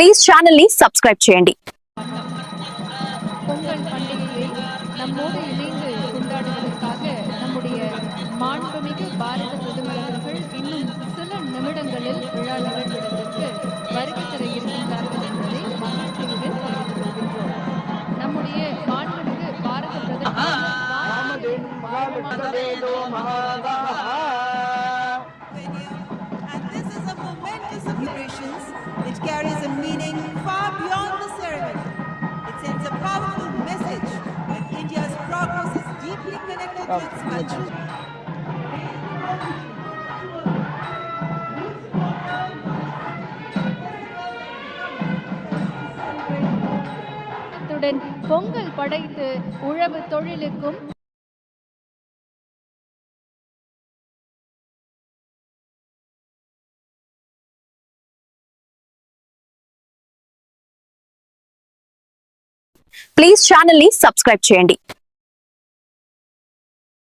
Please channel ని subscribe చేయండి. பொங்கல் பண்டிகையை நம்மோடு இணைந்து கொண்டாடுவதற்காக நம்முடைய மாண்புமிகு பாரத பிரதமர் அவர்கள் இன்னும் சில நிமிடங்களில் விழா நிகழ்விடத்திற்கு வருகை தர இருக்கின்றார்கள் என்பதை மகிழ்ச்சியுடன் தெரிவித்துக் கொள்கின்றோம். நம்முடைய மாண்புமிகு பாரத பிரதமர் It carries a meaning far beyond the ceremony. It sends a powerful message that India's progress is deeply connected to its country. Pongal படைத்து உழவு தொழிலுக்கும் ప్లీజ్ ఛానల్ ని సబ్స్క్రైబ్ చేయండి.